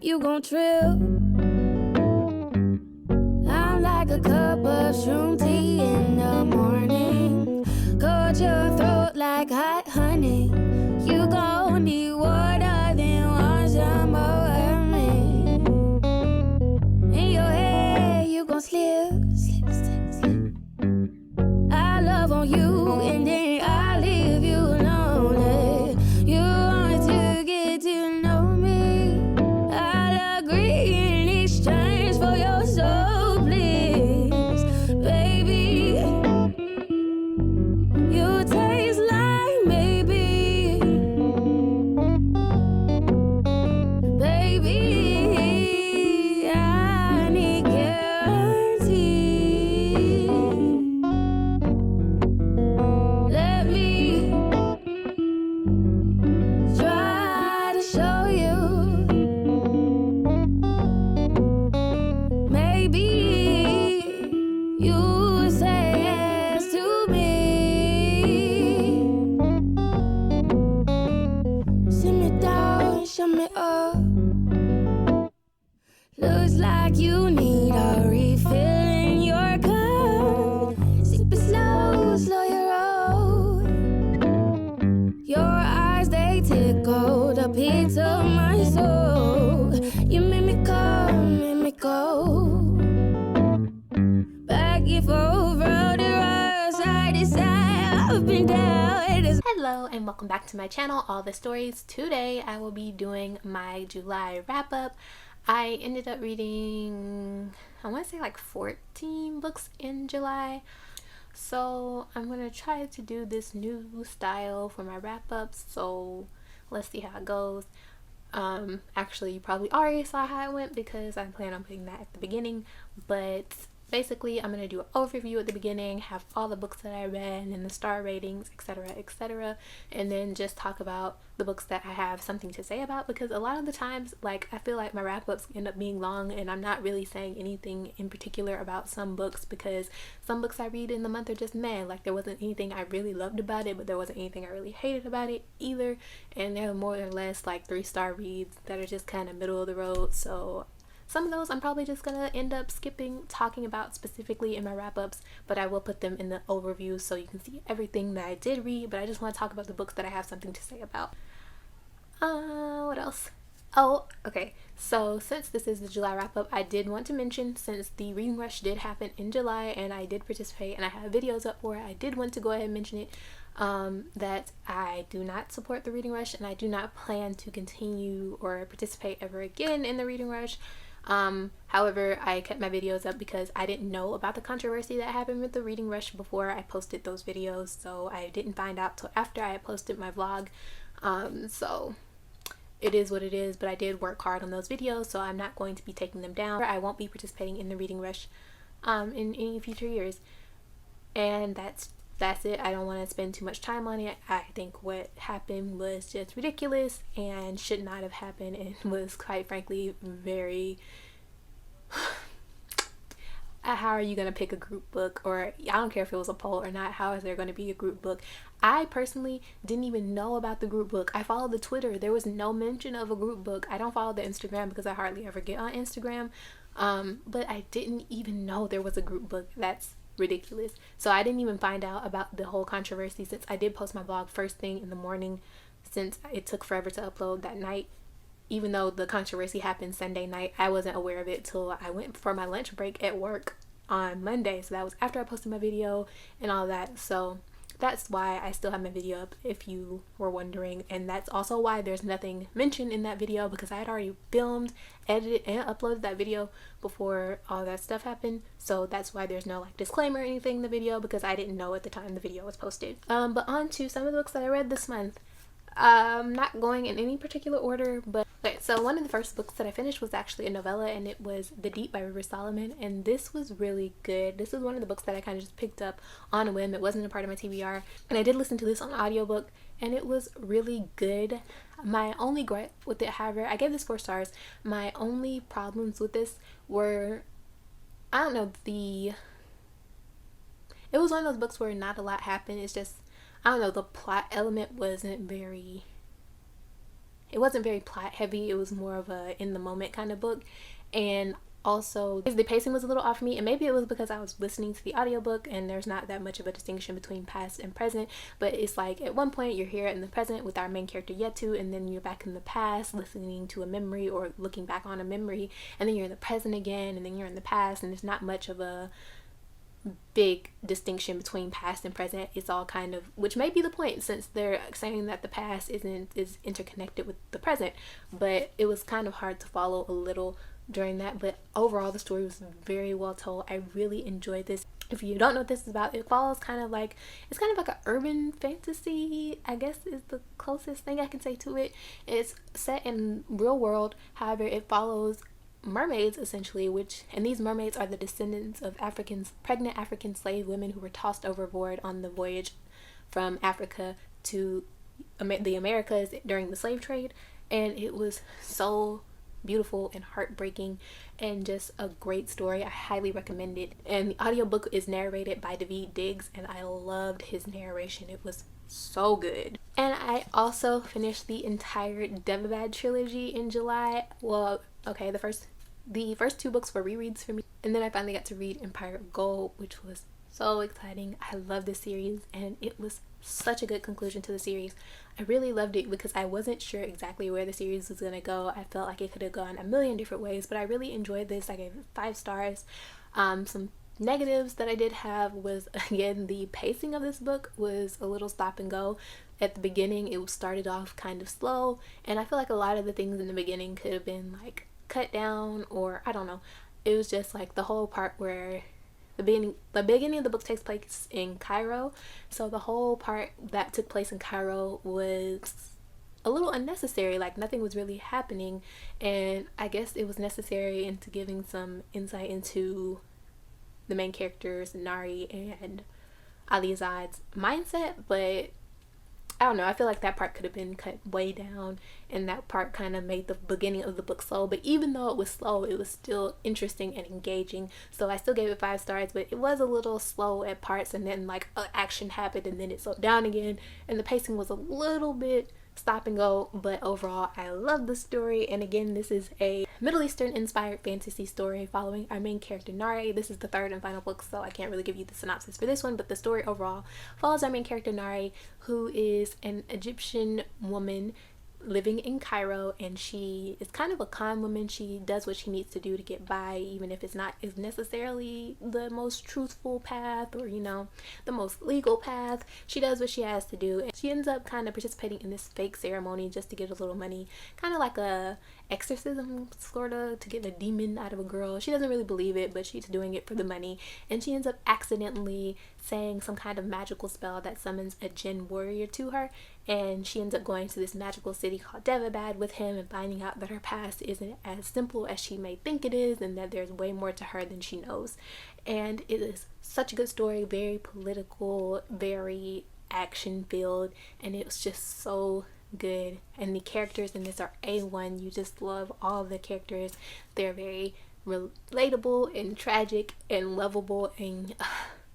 you gon' trip. I'm like a cup of shroom tea in the morning. Coat your throat like hot honey. You gon' need water, then want some more of me. In your head, you gon' slip. I love on you, and then I leave you lonely. You want to get to know me. I'll agree in exchange for your soul, please, baby. You taste like maybe, baby. I need guarantee. Let me try to show you. Maybe you say yes to me. Sit me down, shut me up. Looks like you need a refill in your cup. Sip it slow, slow your roll. Your eyes, they tickle the pits of my soul. You make me come, make me go. Back and forth, round and round, side to side, up and down. Hello and welcome back to my channel, All the Stories. Today I will be doing my July wrap up. I ended up reading, I want to say like 14 books in July. So I'm going to try to do this new style for my wrap ups. So let's see how it goes. Actually, you probably already saw how it went because I plan on putting that at the beginning. But basically, I'm going to do an overview at the beginning, have all the books that I read and the star ratings, etc., and then just talk about the books that I have something to say about, because a lot of the times, like, I feel like my wrap-ups end up being long and I'm not really saying anything in particular about some books, because some books I read in the month are just meh. Like, there wasn't anything I really loved about it, but there wasn't anything I really hated about it either, and they're more or less like 3-star reads that are just kind of middle of the road. So some of those I'm probably just going to end up skipping talking about specifically in my wrap-ups, but I will put them in the overview so you can see everything that I did read. But I just want to talk about the books that I have something to say about. What else? Oh, okay. So since this is the July wrap-up, I did want to mention, since the reading rush did happen in July and I did participate and I have videos up for it, I did want to go ahead and mention it, that I do not support the reading rush and I do not plan to continue or participate ever again in the reading rush. However, I kept my videos up because I didn't know about the controversy that happened with the reading rush before I posted those videos, so I didn't find out till after I had posted my vlog. So it is what it is, but I did work hard on those videos, so I'm not going to be taking them down. I won't be participating in the reading rush in any future years, and that's it. I don't want to spend too much time on it. I think what happened was just ridiculous and should not have happened, and was, quite frankly, very how are you going to pick a group book? Or I don't care if it was a poll or not, how is there going to be a group book? I personally didn't even know about the group book. I followed the Twitter. There was no mention of a group book. I don't follow the Instagram because I hardly ever get on Instagram, but I didn't even know there was a group book. That's ridiculous. So I didn't even find out about the whole controversy, since I did post my vlog first thing in the morning, since it took forever to upload that night. Even though the controversy happened Sunday night, I wasn't aware of it till I went for my lunch break at work on Monday. So that was after I posted my video and all that. So that's why I still have my video up, if you were wondering. And that's also why there's nothing mentioned in that video, because I had already filmed, edited, and uploaded that video before all that stuff happened. So that's why there's no like disclaimer or anything in the video, because I didn't know at the time the video was posted. But on to some of the books that I read this month. I'm not going in any particular order, but okay, so one of the first books that I finished was actually a novella, and it was The Deep by River Solomon, and this was really good. This is one of the books that I kind of just picked up on a whim. It wasn't a part of my TBR, and I did listen to this on audiobook, and it was really good. My only gripe with it, however, I gave this 4 stars. My only problems with this were, I don't know, it was one of those books where not a lot happened. It's just, I don't know, the plot element wasn't very it wasn't very plot heavy. It was more of a in the moment kind of book. And also the pacing was a little off for me, and maybe it was because I was listening to the audiobook and there's not that much of a distinction between past and present, but it's like at one point you're here in the present with our main character Yetu, and then you're back in the past listening to a memory or looking back on a memory, and then you're in the present again, and then you're in the past, and there's not much of a big distinction between past and present. It's all kind of, which may be the point since they're saying that the past is interconnected with the present, but it was kind of hard to follow a little during that. But overall the story was very well told. I really enjoyed this. If you don't know what this is about, it follows kind of like, it's kind of like an urban fantasy, I guess is the closest thing I can say to it. It's set in real world, however it follows mermaids essentially, and these mermaids are the descendants of pregnant African slave women who were tossed overboard on the voyage from Africa to the Americas during the slave trade. And it was so beautiful and heartbreaking and just a great story. I highly recommend it. And the audiobook is narrated by David Diggs, and I loved his narration. It was so good. And I also finished the entire Devabad trilogy in July. Well, okay, the first 2 books were rereads for me, and then I finally got to read Empire of Gold, which was so exciting. I love this series, and it was such a good conclusion to the series. I really loved it because I wasn't sure exactly where the series was gonna go. I felt like it could have gone a million different ways, but I really enjoyed this. I gave it 5 stars. Some negatives that I did have was, again, the pacing of this book was a little stop and go. At the beginning it started off kind of slow, and I feel like a lot of the things in the beginning could have been like cut down, or I don't know. It was just like the whole part where the beginning of the book takes place in Cairo, so the whole part that took place in Cairo was a little unnecessary. Like nothing was really happening, and I guess it was necessary into giving some insight into the main characters Nari and Ali Azad's mindset, but I don't know, I feel like that part could have been cut way down, and that part kind of made the beginning of the book slow. But even though it was slow, it was still interesting and engaging, so I still gave it 5 stars. But it was a little slow at parts, and then like action happened and then it slowed down again, and the pacing was a little bit stop and go. But overall I love the story, and again, this is a Middle Eastern inspired fantasy story following our main character Nari. This is the 3rd and final book, so I can't really give you the synopsis for this one, but the story overall follows our main character Nari, who is an Egyptian woman living in Cairo, and she is kind of a con woman. She does what she needs to do to get by, even if it's not is necessarily the most truthful path or, you know, the most legal path. She does what she has to do, and she ends up kind of participating in this fake ceremony just to get a little money, kind of like a exorcism sort of, to get a demon out of a girl. She doesn't really believe it, but she's doing it for the money, and she ends up accidentally saying some kind of magical spell that summons a jinn warrior to her, and she ends up going to this magical city called Devabad with him and finding out that her past isn't as simple as she may think it is, and that there's way more to her than she knows. And it is such a good story, very political, very action filled, and it was just so good. And the characters in this are A1. You just love all the characters. They're very relatable and tragic and lovable, and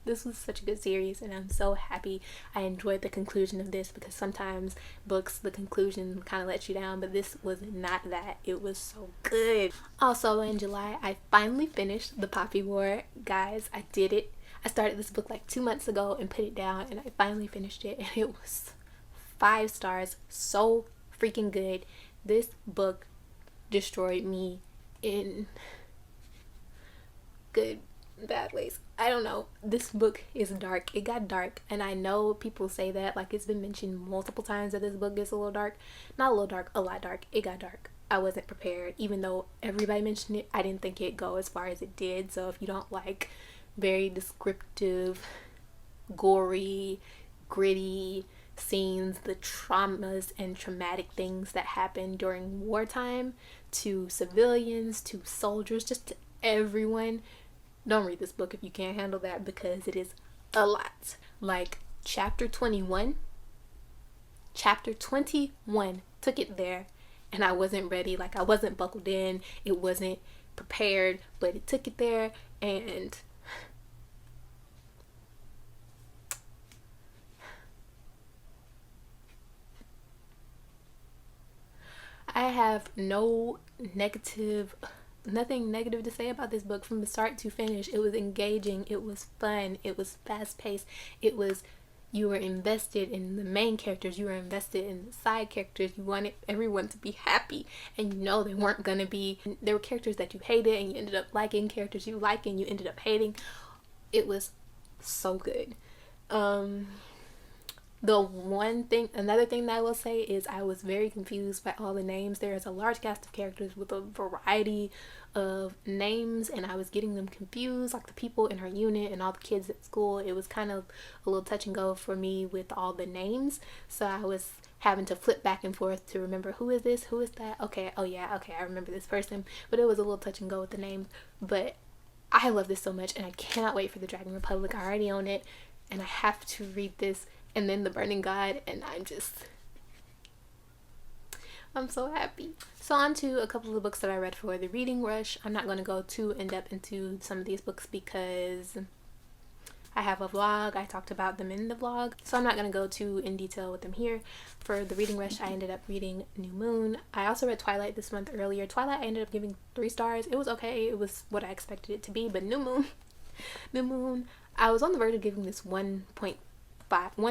this was such a good series, and I'm so happy I enjoyed the conclusion of this, because sometimes books, the conclusion kind of lets you down, but this was not that. It was so good. Also in July, I finally finished The Poppy War. Guys, I did it. I started this book like 2 months ago and put it down, and I finally finished it, and it was 5 stars. So freaking good. This book destroyed me in good, bad ways. I don't know. This book is dark. It got dark, and I know people say that, like it's been mentioned multiple times that this book gets a little dark. Not a little dark, a lot dark. It got dark. I wasn't prepared. Even though everybody mentioned it, I didn't think it'd go as far as it did. So if you don't like very descriptive, gory, gritty scenes, the traumas and traumatic things that happen during wartime to civilians, to soldiers, just to everyone, don't read this book if you can't handle that, because it is a lot. Like chapter 21 took it there, and I wasn't ready. Like I wasn't buckled in, it wasn't prepared, but it took it there. And have nothing negative to say about this book from the start to finish. It was engaging, it was fun, it was fast paced, you were invested in the main characters, you were invested in the side characters, you wanted everyone to be happy, and they weren't gonna be. There were characters that you hated and you ended up liking, characters you like and you ended up hating. It was so good. Another thing that I will say is I was very confused by all the names. There is a large cast of characters with a variety of names, and I was getting them confused, like the people in her unit and all the kids at school. It was kind of a little touch and go for me with all the names, so I was having to flip back and forth to remember who is this, who is that, okay, oh yeah, okay, I remember this person. But it was a little touch and go with the names. But I love this so much, and I cannot wait for the Dragon Republic. I already own it, and I have to read this, and then the Burning God, and I'm so happy. So on to a couple of the books that I read for the reading rush. I'm not going to go too in depth into some of these books because I have a vlog. I talked about them in the vlog, so I'm not going to go too in detail with them here. For the reading rush, I ended up reading New Moon. I also read Twilight this month earlier. Twilight I ended up giving 3 stars. It was okay. It was what I expected it to be. But New Moon, I was on the verge of giving this 1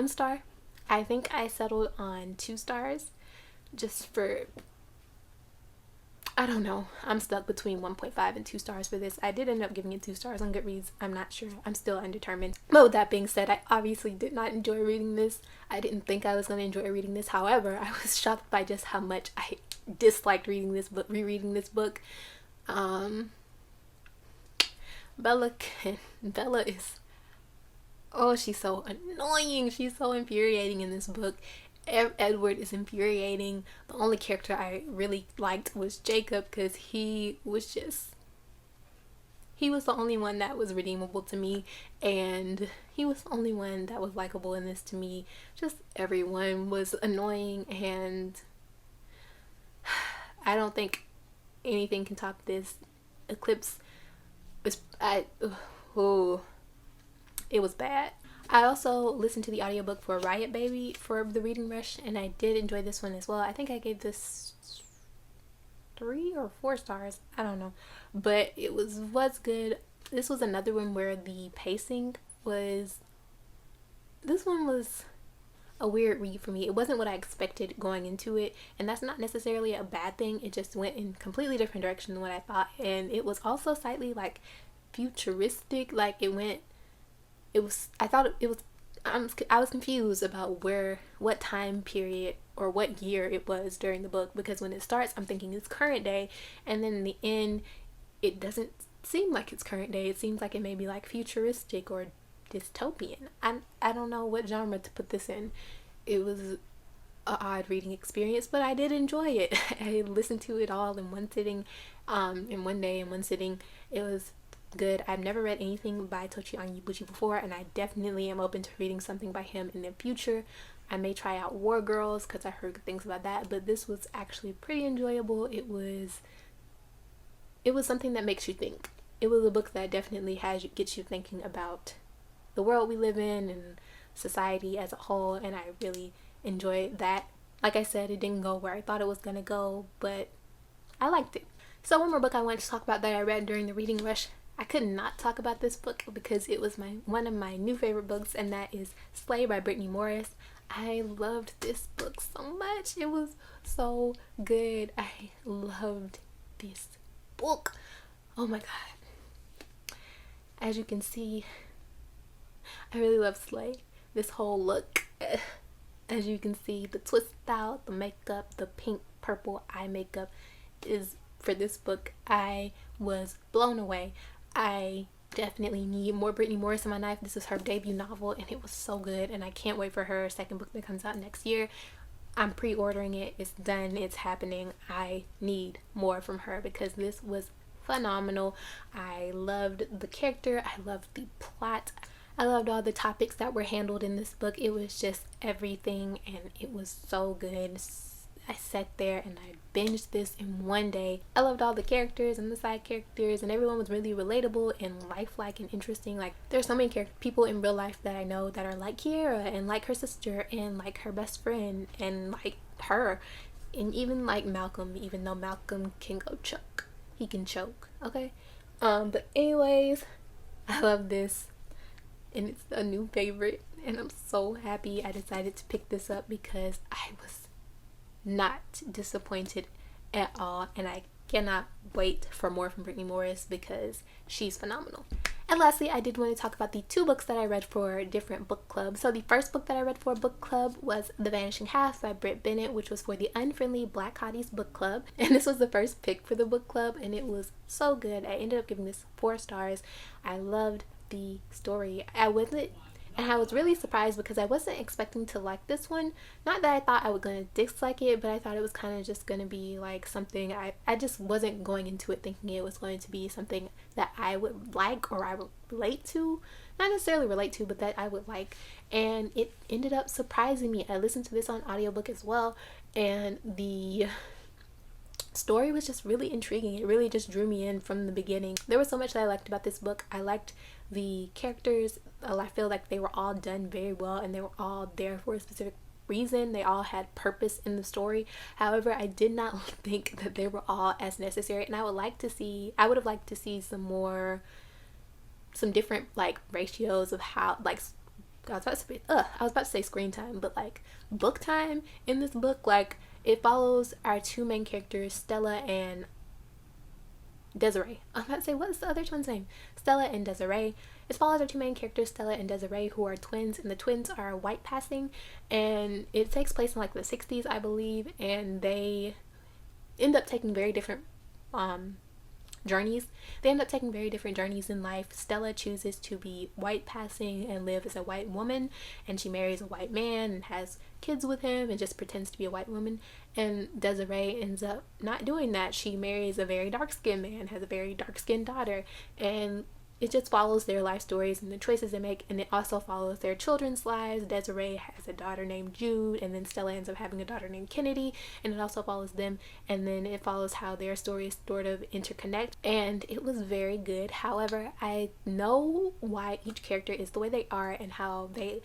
star. I think I settled on 2 stars just for, I don't know, I'm stuck between 1.5 and 2 stars for this. I did end up giving it 2 stars on Goodreads. I'm not sure, I'm still undetermined. But with that being said, I obviously did not enjoy reading this. I didn't think I was going to enjoy reading this. However, I was shocked by just how much I disliked reading this book, rereading this book. Bella is, oh, she's so annoying. She's so infuriating in this book. Edward is infuriating. The only character I really liked was Jacob, because he was the only one that was redeemable to me, and he was the only one that was likable in this to me. Just everyone was annoying, and I don't think anything can top this. Eclipse it was bad. I also listened to the audiobook for Riot Baby for the reading rush, and I did enjoy this one as well. I think I gave this 3 or 4 stars. I don't know. But it was good. This was another one where the pacing was... This one was a weird read for me. It wasn't what I expected going into it, and that's not necessarily a bad thing. It just went in completely different direction than what I thought, and it was also slightly like futuristic. Like I was confused about what time period or what year it was during the book, because when it starts I'm thinking it's current day, and then in the end it doesn't seem like it's current day. It seems like it may be like futuristic or dystopian. I don't know what genre to put this in. It was an odd reading experience, but I did enjoy it. I listened to it all in one sitting, in one day, in one sitting. It was good. I've never read anything by Tochi Onyebuchi before, and I definitely am open to reading something by him in the future. I may try out War Girls because I heard good things about that, but this was actually pretty enjoyable. It was something that makes you think. It was a book that definitely gets you thinking about the world we live in and society as a whole, and I really enjoyed that. Like I said, it didn't go where I thought it was gonna go, but I liked it. So one more book I wanted to talk about that I read during the reading rush. I could not talk about this book because it was one of my new favorite books, and that is Slay by Brittany Morris. I loved this book so much. It was so good. I loved this book. Oh my god. As you can see, I really love Slay. This whole look. As you can see, the twist style, the makeup, the pink purple eye makeup is for this book. I was blown away. I definitely need more Brittany Morris in my life. This is her debut novel, and it was so good, and I can't wait for her second book that comes out next year. I'm pre-ordering it. It's done. It's happening. I need more from her because this was phenomenal. I loved the character. I loved the plot. I loved all the topics that were handled in this book. It was just everything, and it was so good. I sat there and I binged this in one day. I loved all the characters and the side characters, and everyone was really relatable and lifelike and interesting. Like, there's so many people in real life that I know that are like Kiera and like her sister and like her best friend and like her. And even like Malcolm, even though Malcolm can go choke, he can choke, okay? But anyways, I love this, and it's a new favorite, and I'm so happy I decided to pick this up because I was not disappointed at all, and I cannot wait for more from Brittany Morris because she's phenomenal. And lastly, I did want to talk about the 2 books that I read for different book clubs. So the first book that I read for a book club was The Vanishing Half by Britt Bennett, which was for the Unfriendly Black Hotties book club. And this was the first pick for the book club, and it was so good. I ended up giving this 4 stars. I loved the story. And I was really surprised because I wasn't expecting to like this one. Not that I thought I was going to dislike it, but I thought it was kind of just going to be like something I just wasn't going into it thinking it was going to be something that I would like or I would relate to. Not necessarily relate to, but that I would like. And it ended up surprising me. I listened to this on audiobook as well, and the story was just really intriguing. It really just drew me in from the beginning. There was so much that I liked about this book. I liked the characters. I feel like they were all done very well, and they were all there for a specific reason. They all had purpose in the story. However, I did not think that they were all as necessary, and I would have liked to see some different like ratios of how, like, I was about to say screen time, but like book time in this book. Like, it follows our 2 main characters, Stella and Desiree. I'm about to say, what's the other twins' name? Stella and Desiree. It follows our 2 main characters, Stella and Desiree, who are twins, and the twins are white passing, and it takes place in like the 60s, I believe, and they end up taking very different journeys. They end up taking very different journeys in life. Stella chooses to be white passing and live as a white woman, and she marries a white man and has kids with him and just pretends to be a white woman. And Desiree ends up not doing that. She marries a very dark-skinned man, has a very dark-skinned daughter, and it just follows their life stories and the choices they make, and it also follows their children's lives. Desiree has a daughter named Jude, and then Stella ends up having a daughter named Kennedy, and it also follows them, and then it follows how their stories sort of interconnect, and it was very good. However, I know why each character is the way they are and how they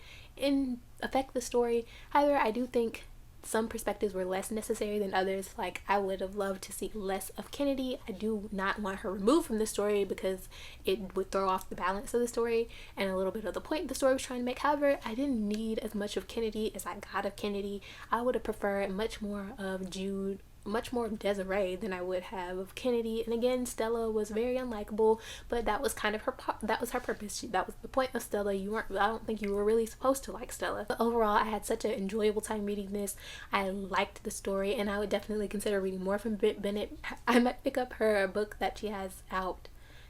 affect the story. However, I do think some perspectives were less necessary than others. Like, I would have loved to see less of Kennedy. I do not want her removed from the story because it would throw off the balance of the story and a little bit of the point the story was trying to make. However, I didn't need as much of Kennedy as I got of Kennedy. I would have preferred much more of Jude, much more Desiree than I would have of Kennedy. And again, Stella was very unlikable, but that was kind of that was her purpose. That was the point of Stella. I don't think you were really supposed to like Stella. But overall, I had such an enjoyable time reading this. I liked the story, and I would definitely consider reading more from Britt Bennett. I might pick up her book that she has out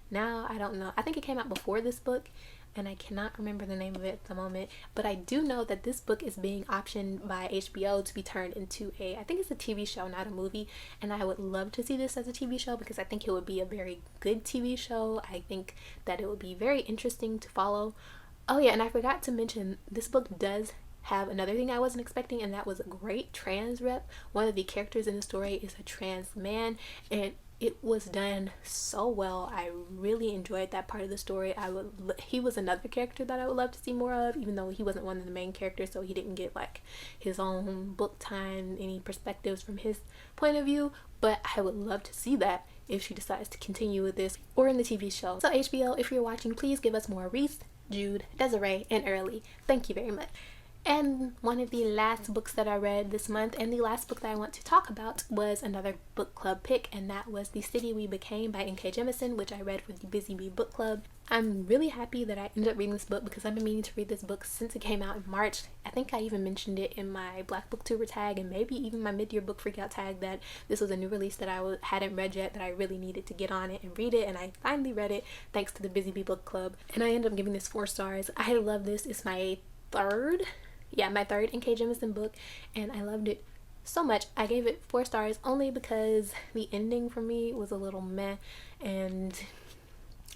now. I don't know. I think it came out before this book, and I cannot remember the name of it at the moment, but I do know that this book is being optioned by HBO to be turned into I think it's a TV show, not a movie, and I would love to see this as a TV show because I think it would be a very good TV show. I think that it would be very interesting to follow. Oh yeah, and I forgot to mention, this book does have another thing I wasn't expecting, and that was a great trans rep. One of the characters in the story is a trans man, and it was done so well. I really enjoyed that part of the story. He was another character that I would love to see more of, even though he wasn't one of the main characters, so he didn't get like his own book time, any perspectives from his point of view. But I would love to see that if she decides to continue with this or in the TV show. So HBO, if you're watching, please give us more Reese, Jude, Desiree, and Early. Thank you very much. And one of the last books that I read this month, and the last book that I want to talk about, was another book club pick, and that was The City We Became by N.K. Jemisin, which I read for the Busy Bee book club. I'm really happy that I ended up reading this book because I've been meaning to read this book since it came out in March. I think I even mentioned it in my Black Booktuber tag and maybe even my mid-year book freakout tag that this was a new release that I hadn't read yet, that I really needed to get on it and read it, and I finally read it thanks to the Busy Bee book club, and I ended up giving this 4 stars. I love this. It's my third N.K. Jemisin book, and I loved it so much. I gave it 4 stars only because the ending for me was a little meh, and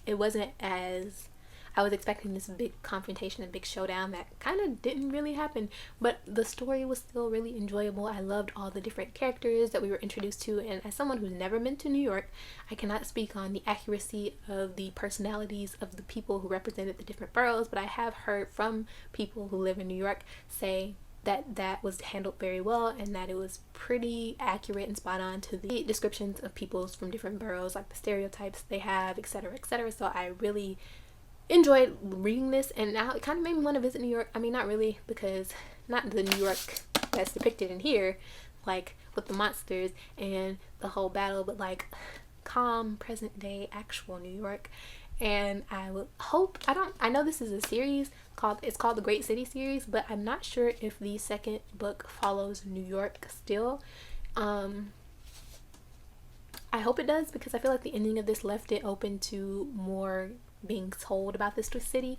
it wasn't as I was expecting. This big confrontation, a big showdown that kind of didn't really happen, but the story was still really enjoyable. I loved all the different characters that we were introduced to, and as someone who's never been to New York, I cannot speak on the accuracy of the personalities of the people who represented the different boroughs, but I have heard from people who live in New York say that was handled very well, and that it was pretty accurate and spot on to the descriptions of peoples from different boroughs, like the stereotypes they have, etc., etc. So I really enjoyed reading this, and now it kind of made me want to visit New York. I mean, not really, because not the New York that's depicted in here, like with the monsters and the whole battle, but like calm, present day, actual New York. And I would hope, I know this is a series it's called the Great City series, but I'm not sure if the second book follows New York still. I hope it does, because I feel like the ending of this left it open to more being told about this city,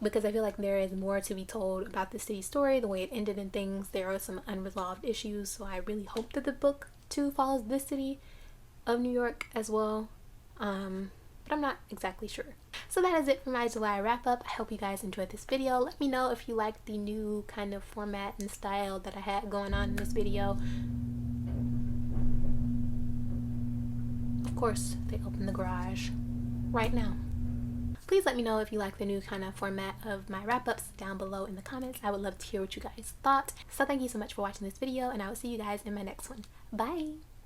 because I feel like there is more to be told about the city story, the way it ended and things. There are some unresolved issues, so I really hope that the book 2 follows this city of New York as well, but I'm not exactly sure. So that is it for my July wrap up. I hope you guys enjoyed this video. Let me know if you liked the new kind of format and style that I had going on in this video. Of course, they open the garage right now. Please let me know if you like the new kind of format of my wrap-ups down below in the comments. I would love to hear what you guys thought. So thank you so much for watching this video, and I will see you guys in my next one. Bye!